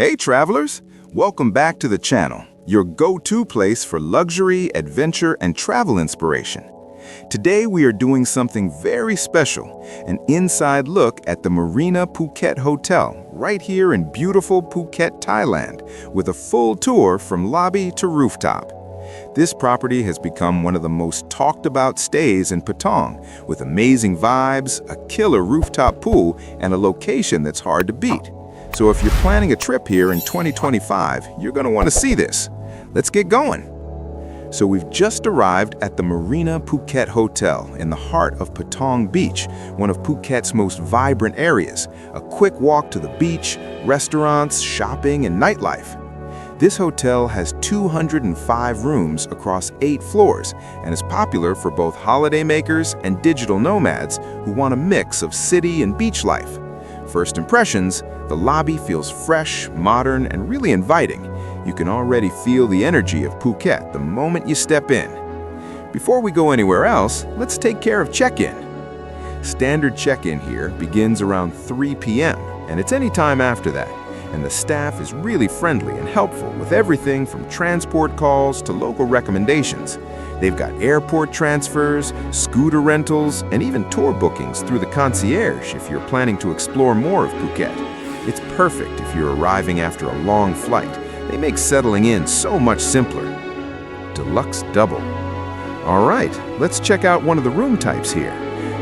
Hey travelers, welcome back to the channel, your go-to place for luxury, adventure, and travel inspiration. Today we are doing something very special, an inside look at the Marina Phuket Hotel, right here in beautiful Phuket, Thailand, with a full tour from lobby to rooftop. This property has become one of the most talked about stays in Patong, with amazing vibes, a killer rooftop pool, and a location that's hard to beat. So if you're planning a trip here in 2025, you're going to want to see this. Let's get going. So we've just arrived at the Marina Phuket Hotel in the heart of Patong Beach, one of Phuket's most vibrant areas. A quick walk to the beach, restaurants, shopping, and nightlife. This hotel has 205 rooms across 8 floors and is popular for both holidaymakers and digital nomads who want a mix of city and beach life. First impressions, the lobby feels fresh, modern, and really inviting. You can already feel the energy of Phuket the moment you step in. Before we go anywhere else, let's take care of check-in. Standard check-in here begins around 3 p.m., and it's any time after that. And the staff is really friendly and helpful with everything from transport calls to local recommendations. They've got airport transfers, scooter rentals, and even tour bookings through the concierge if you're planning to explore more of Phuket. It's perfect if you're arriving after a long flight. They make settling in so much simpler. Deluxe Double. All right, let's check out one of the room types here.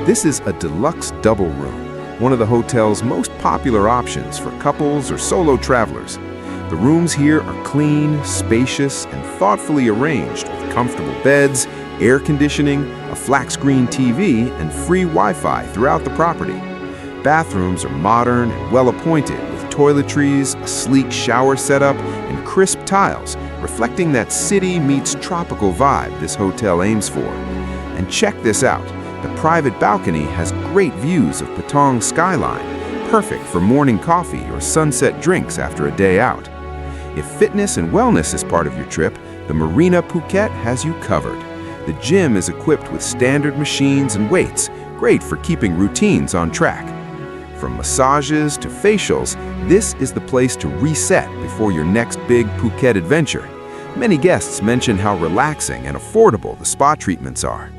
This is a Deluxe Double room, one of the hotel's most popular options for couples or solo travelers. The rooms here are clean, spacious, and thoughtfully arranged with comfortable beds, air conditioning, a flat-screen TV, and free Wi-Fi throughout the property. Bathrooms are modern and well-appointed with toiletries, a sleek shower setup, and crisp tiles, reflecting that city meets tropical vibe this hotel aims for. And check this out. The private balcony has great views of Patong skyline, perfect for morning coffee or sunset drinks after a day out. If fitness and wellness is part of your trip, the Marina Phuket has you covered. The gym is equipped with standard machines and weights, great for keeping routines on track. From massages to facials, this is the place to reset before your next big Phuket adventure. Many guests mention how relaxing and affordable the spa treatments are.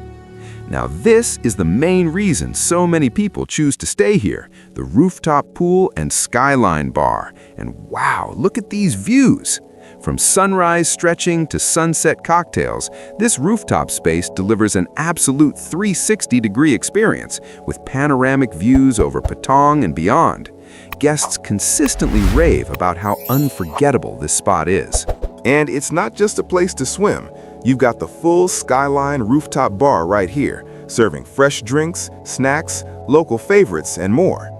Now this is the main reason so many people choose to stay here, the rooftop pool and skyline bar. And wow, look at these views! From sunrise stretching to sunset cocktails, this rooftop space delivers an absolute 360-degree experience with panoramic views over Patong and beyond. Guests consistently rave about how unforgettable this spot is. And it's not just a place to swim. You've got the full skyline rooftop bar right here, serving fresh drinks, snacks, local favorites, and more.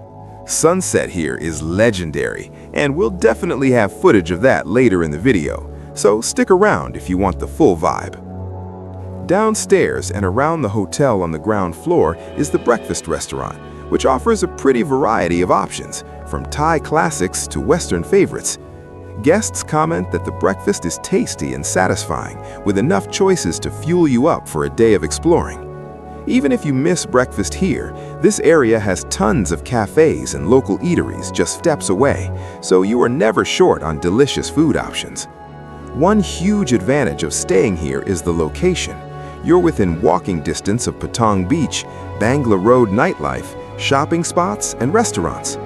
Sunset here is legendary, and we'll definitely have footage of that later in the video, so stick around if you want the full vibe. Downstairs and around the hotel on the ground floor is the breakfast restaurant, which offers a pretty variety of options, from Thai classics to Western favorites. Guests comment that the breakfast is tasty and satisfying, with enough choices to fuel you up for a day of exploring. Even if you miss breakfast here, this area has tons of cafes and local eateries just steps away, so you are never short on delicious food options. One huge advantage of staying here is the location. You're within walking distance of Patong Beach, Bangla Road nightlife, shopping spots, and restaurants.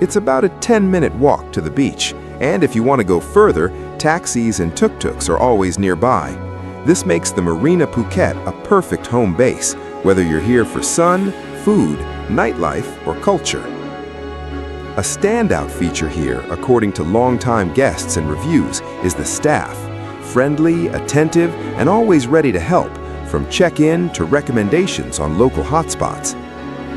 It's about a 10-minute walk to the beach, and if you want to go further, taxis and tuk-tuks are always nearby. This makes the Marina Phuket a perfect home base, whether you're here for sun, food, nightlife, or culture. A standout feature here, according to longtime guests and reviews, is the staff. Friendly, attentive, and always ready to help, from check-in to recommendations on local hotspots.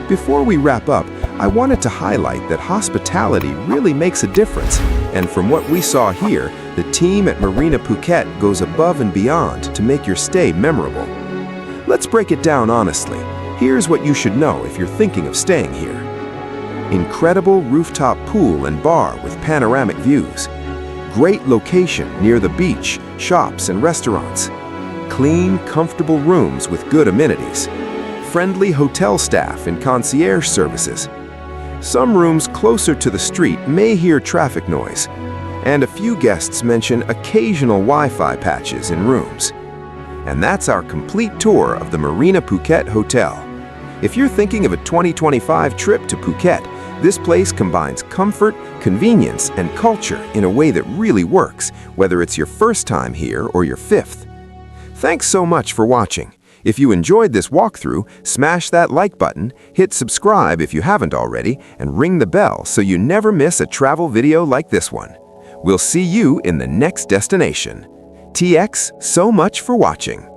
Before we wrap up, I wanted to highlight that hospitality really makes a difference, and from what we saw here, the team at Marina Phuket goes above and beyond to make your stay memorable. Let's break it down honestly. Here's what you should know if you're thinking of staying here. Incredible rooftop pool and bar with panoramic views. Great location near the beach, shops, and restaurants. Clean, comfortable rooms with good amenities. Friendly hotel staff and concierge services. Some rooms closer to the street may hear traffic noise. and a few guests mention occasional Wi-Fi patches in rooms. And that's our complete tour of the Marina Phuket Hotel. If you're thinking of a 2025 trip to Phuket, this place combines comfort, convenience, and culture in a way that really works, whether it's your first time here or your fifth. Thanks so much for watching. If you enjoyed this walkthrough, smash that like button, hit subscribe if you haven't already, and ring the bell so you never miss a travel video like this one. We'll see you in the next destination. TX, so much for watching.